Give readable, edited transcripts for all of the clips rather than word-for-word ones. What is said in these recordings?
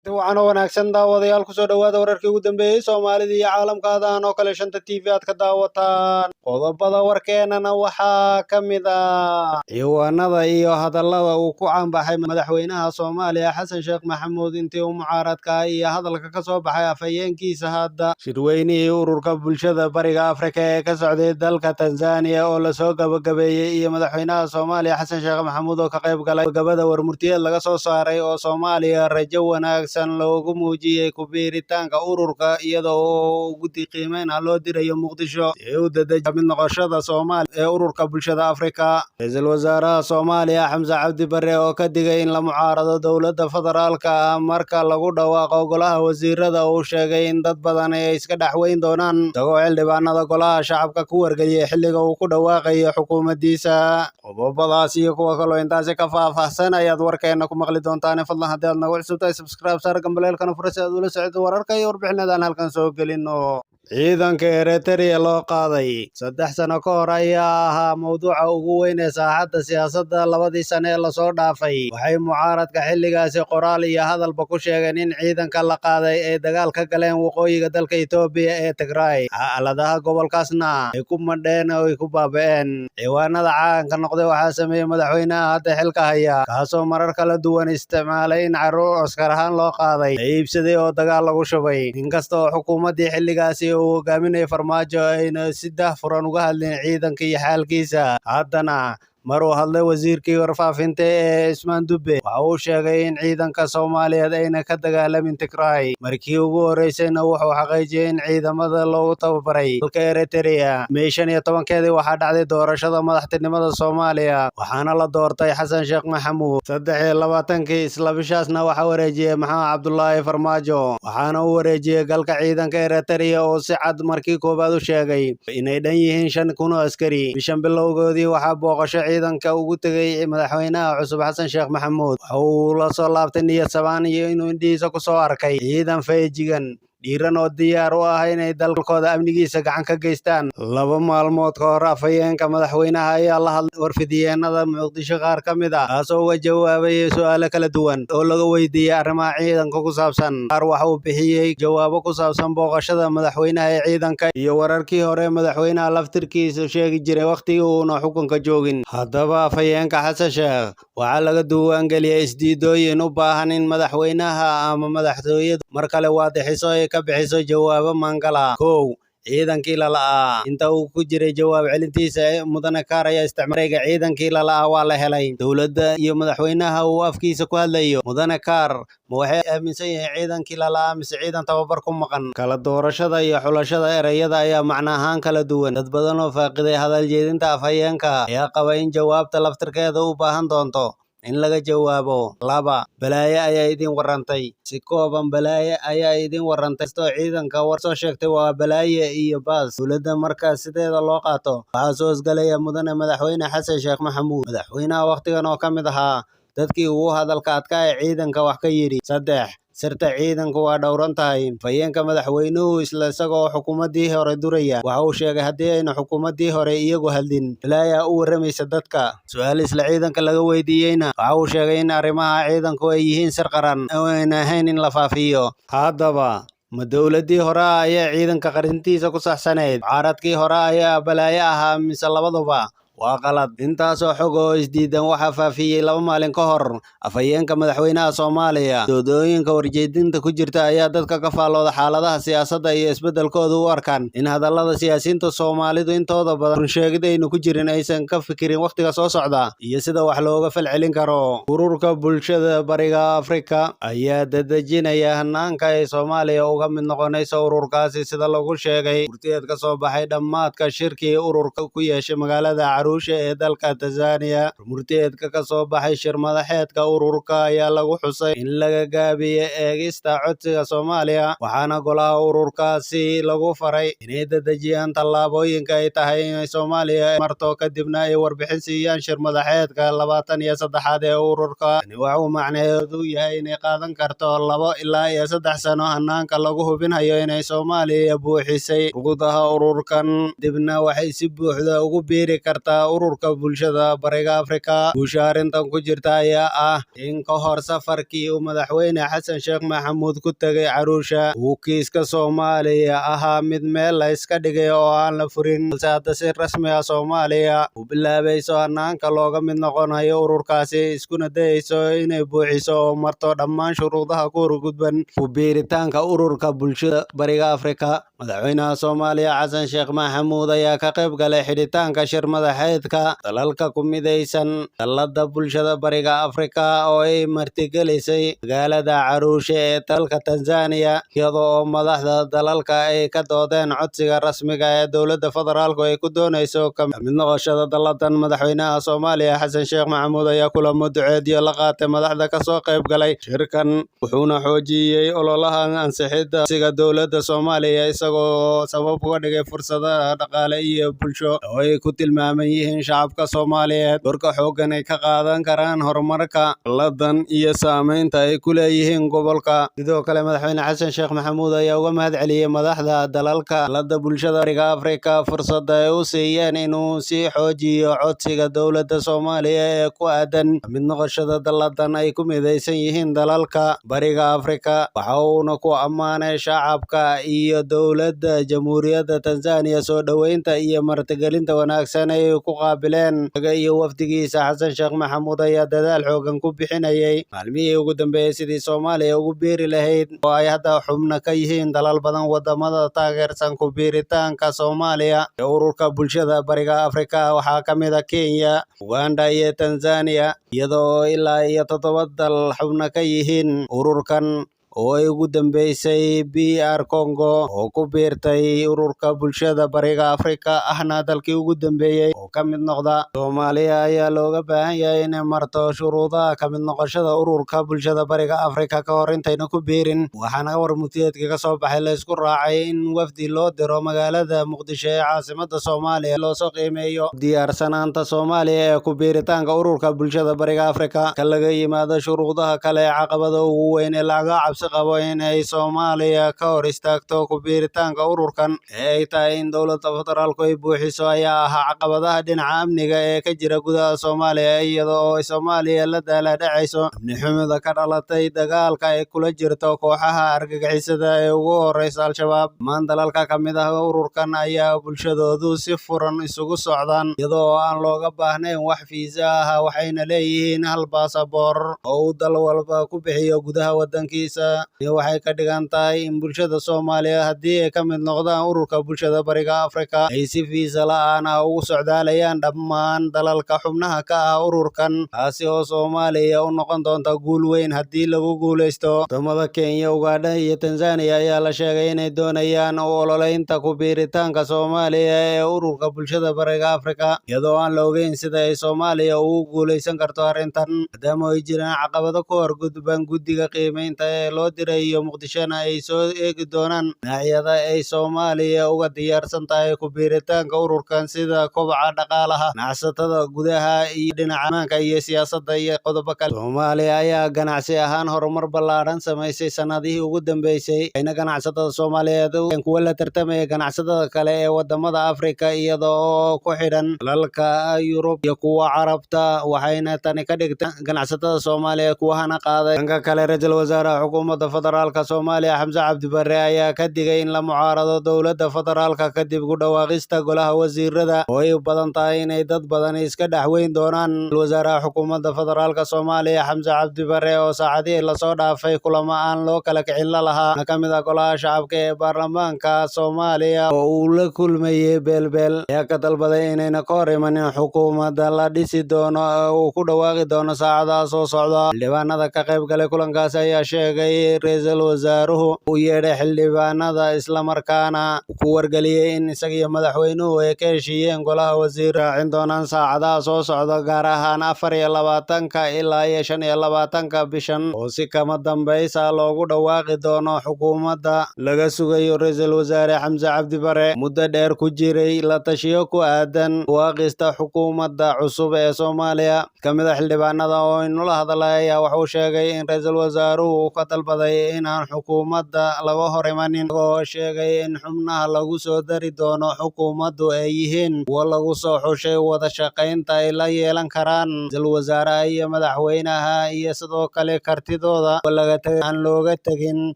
Waxaan wanaagsan daawadayaal ku soo dhawaada wararkii ugu dambeeyay Soomaalida iyo caalamkaadaan oo kale shanta TV aad ka daawataan. Qodobada warkeenana waxaa ka mid ah ciwaanada iyo hadallada uu ku caanbaxay madaxweynaha Soomaaliya Xasan Sheekh Maxamuud intii uu mucaaradka iyo hadalka ka soo baxay afhayeenkiisa hadda shirweynihii ururka bulshada bariga Afrika ee ka socday dalka Tanzania oo la soo gabagabeeyay iyo madaxweynaha Soomaaliya Xasan Sheekh Maxamuud oo ka qayb galay gabadha warmurtiyeed laga soo saaray oo Soomaaliya rajo wanaagsan loogu muujiyay ku biiritaanka ururka iyadoo guddi qiimeyn loo dirayo Muqdisho ee u dadejin mid noqoshada Soomaaliya ee ururka bulshada Afrika. Ra'iisul wasaaraha Soomaaliya Xamse Cabdi Barre oo ka digay in la mucaarado dowladda federaalka marka lagu dhawaaqo golaha wasiirada uu sheegay in dad badan ay iska dhaxweyn doonaan isagoo xildhibaanada golaha shacabka ku wargeliyay xilliga uu ku dhawaaqayo xukuumaddiisa. Qodobadaas iyo kuwa kaloo intaasi ka faahfaahsan ayaad warkeena ku maqli doontaan. Fadlan haddii aad nagu cusub tahay subscribe saar gambaleelkana furo si aad ula socoto wararka iyo warbixinadan halkan soo gelino. Ciidanka Eritrea loo qaaday 3 sano ka hor ayaa ahaa mowduuca ugu weyn ee saaxadda siyaasadda labadii sano ee lasoo dhaafay. Waxay mucaaradka xilligaasi qoraal iyo hadalba ku sheegeen in ciidanka la qaaday ay dagaal ka galeen waqooyiga dalka Itoobiya ee Tigray. Xaaladaha gobolkaasna ay ku madheen oo ay ku baaba'een. Ciwaanada caanka noqday waxaa sameeyay madaxweynaha hadda xilka haya, kaasoo marar kala duwan isticmaalay in carruur askar ahaan loo qaaday, la iibsaday oo dagaal lagu shubay. Inkasta oo xukuumaddii xilligaasi uu hogaaminayay Farmaajo ayna si daahfuran uga hadlin ciidanka iyo xaalkiisa, haddana mar uu hadlay wasiirkii warfaafinta ee Ismaan Dube waxa uu sheegay in ciidanka Soomaaliyeed ayna ka dagaalamin Tigray. Markii ugu horeysayna wuxuu xaqiijiyay in ciidamada loogu tababaray dalka Eritrea. May 15-keedii waxaa dhacday doorashada madaxtinimada Soomaaliya waxaana la doortay Xasan Sheekh Maxamuud. 23-kii isla bishaasna waxaa wareejiyay Maxamed Cabdullaahi Farmaajo waxaana uu wareejiyay galka ciidanka Eritrea oo si cad markii koowaad u sheegay inay dhan yihiin 5,000 oo askari. Bishan bilowgoodii waxaa booqasho ciidanka ugu tagay madaxweynaha cusub Xasan Sheekh Maxamuud waxa uu la soo laabtay niyad sabaan iyo inuu indhihiisa ku soo arkay ciidan feejigan dhiiran oo diyaar u ah inay dalkooda amnigiisa gacan ka geystaan. 2 maalmood ka hor afhayeenka madaxweynaha ayaa la hadlay warfidiyeenada Muqdisho qaar ka mid ah kaasoo uga jawaabay su'aalo kala duwan oo laga weydiiyay arrimaha ciidanka ku saabsan. Qaar waxa uu bixiyay jawaabo ku saabsan booqashada madaxweynaha ee ciidanka iyo wararkii hore madaxweynaha laftirkiisa sheegi jiray waqtigii uuna xukunka joogin. Haddaba afhayeenka Xasan Sheekh waxaa laga diiwaangeliyay isdiidooyin u baahan in madaxweynaha ama madaxtooyadu mar kale waadixiso ka bixiso jawaabo mangala. 1. ciidankii la la'aa. Inta uu ku jiray jawaab celintiisa mudane Kaar ayaa isticmaalay ciidankii la la'aa waa la helay. Dowladda iyo madaxweynaha uu afkiisa ku hadlayo mudane Kaar ma waxay aaminsan yihiin ciidankii la la'aa mise ciidan tababar ku maqan. Kala doorashada iyo xulashada erayada ayaa macno ahaan kala duwan. Dad badan oo faaqiday hadal jeedinta afhayeenka ayaa qaba in jawaabta laftirkeeda u baahan doonto in laga jawaabo. 2. balaaye ayaa idin warantay. Si kooban balaaye ayaa idin warantay kastoo ciidanka war soo sheegtay waa balaaye iyo baas. Dowladda marka sideeda loo qaato waxaa soo isgalaya mudane madaxweyne Xasan Sheekh Maxamuud, madaxweynaha waqtigan oo ka mid ahaa dadkii ugu hadalka adkaa ee ciidanka wax ka yidhi. 3. sirta ciidanku waa dhowran tahay. Afhayeenka madaxweynuhu isagoo xukuumaddii hore duraya waxa uu sheegay haddii ayna xukuumaddii hore iyagu hadlin balaayaa u waramaysa dadka. Su'aal isla ciidanka laga weydiiyeyna waxa uu sheegay in arrimaha ciidanku ay yihiin sir qaran oo ayna ahayn in la faafiyo. Haddaba ma dowladdii hore ayaa ciidanka qarintiisa ku saxsaneyd, mucaaradkii hore ayaa balaaye ahaa mise labaduba? Waa qalad. Intaasoo xog oo isdiidan waxaa faafiyey 2 maalin ka hor afhayeenka madaxweynaha Soomaaliya. Doodooyinka warjeedinta ku jirta ayaa dadka ka faallooda xaaladaha siyaasadda iyo isbeddelkooda u arkaan in hadallada siyaasiyiinta Soomaalidu intooda badan runsheegid aynu ku jirin aysan ka fikirin waqtiga soo socda iyo sida wax looga falcelin karo. Ururka bulshada bariga Afrika ayaa dadejinaya hanaanka ay Soomaaliya uga mid noqonayso ururkaasi sida lagu sheegay warmurtiyeed ka soo baxay dhammaadka shirkii ururka ku yeeshay magaalada ee dalka Tanzania. Warmurtiyeedka ka soo baxay shir madaxeedka ururka ayaa lagu xusay in laga gaabiyo eegista codsiga Soomaaliya waxaana golaha ururkaasi lagu faray inay dadejiyaan tallaabooyinka ay tahay inay Soomaaliya marto kadibna ay warbixin siiyaan shir madaxeedka 23-aad ee ururka. Tani waxa uu macnaheedu yahay inay qaadan karto 2 ilaa 3 sano hanaanka lagu hubinayo inay Soomaaliya buuxisay shuruudaha ururkan, dibna waxay si buuxda ugu biiri kartaa karta ururka bulshada Bariga Afrika. Guusha arrintan ku jirta ayaa ah in ka hor safarkii uu madaxweyne Xasan Sheekh Maxamuud ku tagay Caruusha uu kiiska Soomaaliya ahaa mid meel la iska dhigay oo aan la furin, balse hadda si rasmi ah Soomaaliya u bilaabayso hanaanka looga mid noqonayo ururkaasi, iskuna dayayso inay buuxiso oo marto dhammaan shuruudaha ku gudban ku biiritaanka ururka bulshada Bariga Afrika. Madaxweynaha Soomaaliya Xasan Sheekh Maxamuud ayaa ka qayb galay xidhitaanka shir madaxeedka dalalka ku midaysan dallada bulshada Bariga Afrika oo ay martigelisay magaalada Caruusha ee dalka Tanzania, iyadoo madaxda dalalka ay ka doodeen codsiga rasmiga ee dowladda federaalku ay ku doonayso ka mid noqoshada dalladan. Madaxweynaha Soomaaliya Xasan Sheekh Maxamuud ayaa kulamo duceedyo la qaatay madaxda ka soo qayb galay shirkan, wuxuuna xoojiyey ololaha ansixinta codsiga dowladda Soomaaliya isagoo sabab uga dhigay fursadaha dhaqaale iyo bulsho oo ay ku tilmaaman yihiin shacabka Soomaaliyeed, doorka xooggan ay ka qaadan karaan horumarka dalladan iyo saameynta ay ku leeyihiin gobolka. Sidoo kale madaxweyne Xasan Sheekh Maxamuud ayaa uga mahadceliyey madaxda dalalka dallada bulshada Bariga Afrika fursadda ay u siiyeen inuu sii xoojiyo codsiga dowladda Soomaaliya ee ku aadan ka mid noqoshada dalladan ay ku midaysan yihiin dalalka Bariga Afrika. Waxa uuna ku ammaanay shacabka iyo dowladda Jamhuuriyadda Tanzania soo dhoweynta iyo martigelinta wanaagsan ay ku qaabileen isaga iyo wafdigiisa. Xasan Sheekh Maxamuud ayaa dadaal xoogan ku bixinayay maalmihii ugu dambeeyay sidii Soomaaliya ugu biiri lahayd oo ay hadda xubno ka yihiin dalal badan. Wadamada taageersan ku biiritaanka Soomaaliya ee ururka bulshada Bariga Afrika waxaa ka mid ah Kenya, Uganda iyo Tanzania, iyadoo ilaa iyo 7 dal xubno ka yihiin ururkan oo ay ugu dambeysay DR Congo oo ku biirtay ururka bulshada Bariga Afrika ahna dalkii ugu dambeeyay oo ka mid noqda. Soomaaliya ayaa looga baahan yahay inay marto shuruudaha ka mid noqoshada ururka bulshada Bariga Afrika ka hor intayna ku biirin, waxaana warmutiyeedka ka soo baxay la isku raacay in wafdi loo diro magaalada Muqdisho ee caasimadda Soomaaliya loo soo qiimeeyo diyaarsanaanta Soomaaliya ee ku biiritaanka ururka bulshada Bariga Afrika. Ka laga yimaado shuruudaha kale ee caqabada ugu weyn ee laga qabo inay Soomaaliya ka hor istaagto ku biiritaanka ururkan ee ay tahay in dowladda federaalku ay buuxiso ayaa ahaa caqabadaha dhinaca amniga ee ka jira gudaha Soomaaliya, iyada oo ay Soomaaliya la daalaa-dhacayso amni xumida ka dhalatay dagaalka ay kula jirto kooxaha argagixisada ee ugu horeysa Al-Shabaab. Dhammaan dalalka ka mid ah ururkan ayaa bulshadoodu si furan isugu socdaan iyadoo aan looga baahnayn wax fiisa ah, waxayna leeyihiin hal baasaboor oo uu dal walba ku bixiyo gudaha wadankiisa. Waxay ka dhigan tahay in bulshada Soomaaliya haddii ay ka mid noqdaan ururka bulshada Bariga Afrika ay si fiisa la'aan ah ugu socdaalayaan dhammaan dalalka xubnaha ka ah ururkan, taasi oo Soomaaliya u noqon doonta guul weyn haddii lagu guuleysto. Wadamada Kenya, Uganda iyo Tanzania ayaa la sheegay inay doonayaan u ololeynta ku biiritaanka Soomaaliya ee ururka bulshada Bariga Afrika, iyadoo aan la ogeyn sida ay Soomaaliya ugu guuleysan karto arrintan, maadaama ay jiraan caqabado ku horgudban. Guddiga qiimeynta ee loo diray iyo Muqdishona ay soo eegi doonaan dhinacyada ay Soomaaliya uga diyaarsan tahay ku biiritaanka ururkan sida kobaca dhaqaalaha, ganacsatada gudaha iyo dhinaca ammaanka iyo siyaasadda iyo qodobo kale. Soomaaliya ayaa ganacsi ahaan horumar ballaaran samaysay sanadihii ugu dambeysay, ayna ganacsatada Soomaaliyeed kuwa la tartamaya ganacsatada kale ee wadamada Afrika iyada oo ku xidhan dalalka Yurub iyo kuwa Carabta, waxayna tani ka dhigtay ganacsatada Soomaaliyeed kuwa hana qaaday. Dhanka kale, ra'iisul wasaaraha xukuumadda federaalka Soomaaliya Xamse Cabdi Barre ayaa ka digay in la mucaarado dowladda federaalka kadib ku dhawaaqista golaha wasiirada oo ay u badan tahay inay dad badan iska dhaxweyn doonaan. Wasaaraha xukuumadda federaalka Soomaaliya Xamse Cabdi Barre oo saacadihii lasoo dhaafay kulamo aan loo kala kicin la lahaa ka mid ah golaha shacabka ee baarlamaanka Soomaaliya oo uu la kulmayay beelbeel, ayaa ka dalbaday inayna ka hor imanin xukuumadda la dhisi doono oo uu ku dhawaaqi doono saacadaha soo socda. Xildhibaanada ka qayb galay kulankaas ayaa sheegay ra'iisul wasaaruhu uu yeedhay xildhibaanada islamarkaana ku wargeliyey in isaga iyo madaxweynuhu ay ka heshiiyeen golaha wasiir raacin doonaan saacadaha soo socda, gaar ahaan 24 ilaa 25 bishan oo si kama dambaysa loogu dhawaaqi doono xukuumadda laga sugayo. ra'iisul wasaare Xamse Cabdi Barre muddo dheer ku jiray la tashiyo ku aadan dhawaaqista xukuumadda cusub ee Soomaaliya. Ka mid ah xildhibaanada oo inula hadlay ayaa wuxuu sheegay in ra'iisul wasaaruhu uu ka dalbaday dalbaday inaan xukuumadda laga hor imanin, oo sheegay in xubnaha lagu soo dari doono xukuumaddu ay yihiin kuwo lagu soo xushay wada shaqaynta ay la yeelan karaan ra'iisul wasaaraha iyo madaxweynaha, iyo sidoo kale kartidooda aan looga tegin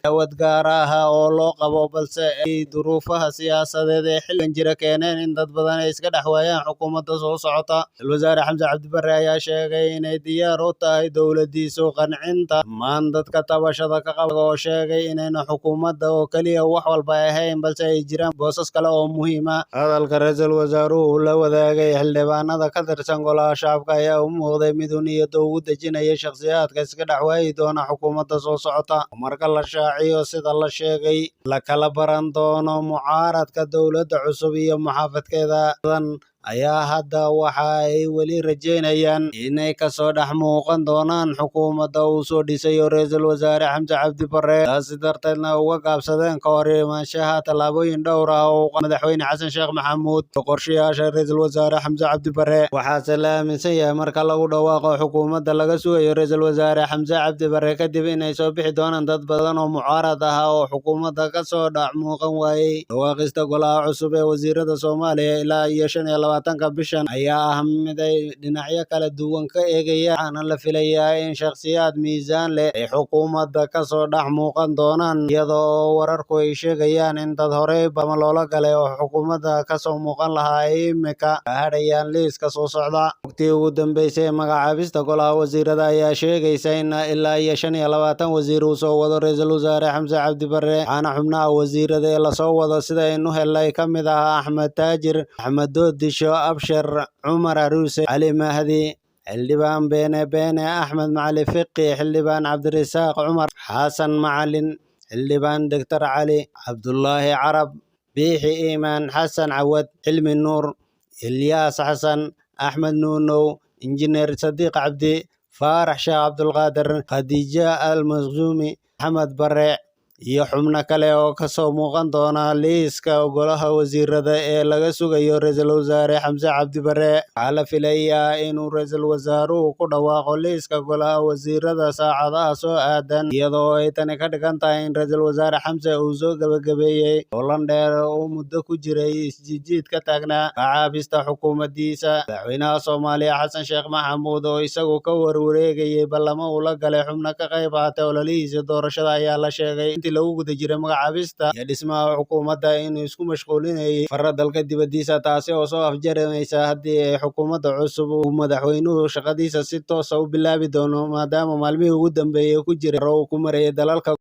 dawlad gaar ah oo loo qabo, balse ay duruufaha siyaasadeed ee xilligan jira keeneen in dad badan ay iska dhex waayaan xukuumadda soo socota. Ra'iisul wasaare Xamse Cabdi Barre ayaa sheegay inay diyaar u tahay dowladdiisu qancinta dhammaan dadka tabashada ka qaba, oo sheegay inayna xukuumadda oo keliya wax walba ahayn, balse ay jiraan boosas kale oo muhiim ah. Hadalka ra'iisul wasaaruhu la wadaagay xildhibaanada ka tirsan Golaha Shacabka ayaa u muuqday mid uu niyadda ugu dejinaya shakhsiyaadka iska dhex waayi doona xukuumadda soo socota. Marka la shaaciyo sida la sheegay, la kala baran doono mucaaradka dowladda cusub iyo muxaafadkeeda badan ayaa hadda waxa ay weli rajeynayaan inay kasoo dhex muuqan doonaan xukuumadda uu soo dhisayo ra'iisul wasaare Xamse Cabdi Barre, taasi darteedna uga gaabsadeen ka hor imaanshaha tallaabooyin dhowr ah oo madaxweyne Xasan Sheekh Maxamuud qorshayaasha ra'iisul wasaare Xamse Cabdi Barre. Waxaase la aaminsan yahay marka lagu dhawaaqo xukuumadda laga sugayo ra'iisul wasaare Xamse Cabdi Barre kadib inay soo bixi doonaan dad badan oo mucaarad ah oo xukuumadda kasoo dhex muuqan waayey. Dhawaaqista golaha cusub ee wasiirada Soomaaliya ilaa iyo 25 bishan ayaa ah mid ay dhinacyo kala duwan ka eegayaan, waxaana la filayaa in shakhsiyaad miisaan leh ay xukuumadda kasoo dhex muuqan doonaan, iyada oo wararku ay sheegayaan in dad horey bama loola galay oo xukuumadda kasoo muuqan lahaa ay imika ka hadhayaan liiska soo socda. Waqtigii ugu dambeysay ee magacaabista golaha wasiirada ayaa sheegaysa in ilaa iyo 25 wasiir uu soo wado ra'iisul wasaare Xamse Cabdi Barre, waxaana xubnaha wasiirada ee lasoo wado sida aynu helay ka mid ah Axmed Taajir, Axmed Doodisho, Cumar Aruuse, Cali Mahdi, xildhibaan Beene Axmed Macali Fiqi, xildhibaan Cabdirasaaq Cumar Xasan Macalin, xildhibaan Dr. Cali Cabdulaahi Carab, Biixi Iimaan Xasan Cawad, Cilmi Nuur, Ilyaas Xasan, Axmed Nuunow, Injineer Sadiiq Cabdi, Faarax Sheekh Cabdulqaadir, Khadiija Al-Makhzuumi, Maxamed Barre, iyo xubno kale oo kasoo muuqan doona liiska golaha wasiirada ee laga sugayo ra'iisul wasaare Xamse Cabdi Barre. Waxaa la filayaa inuu ra'iisul wasaaruhu ku dhawaaqo liiska golaha wasiirada saacadaha soo aadan, iyadoo ay tani ka dhigan tahay in ra'iisul wasaare Xamse uu soo gabagabeeyey howlan dheer oo muddo ku jiray isjiid ka taagnaa magacaabista xukuumaddiisa. Madaxweynaha Soomaaliya Xasan Sheekh Maxamuud oo isagu ka warwareegayay ballamo uu la galay xubno ka qayb qaatay ololihiisa doorashada ayaa la sheegay intii lagu guda jiray magacaabista iyo dhismaha xukuumadda inuu isku mashquulinayay farra dalka dibaddiisa, taasi oo soo afjaranaysa haddii ay xukuumadda cusub uu madaxweynuhu shaqadiisa si toosa u bilaabi doono, maadaama maalmihii ugu dambeeyay ku jiray uu ku marayay dalalka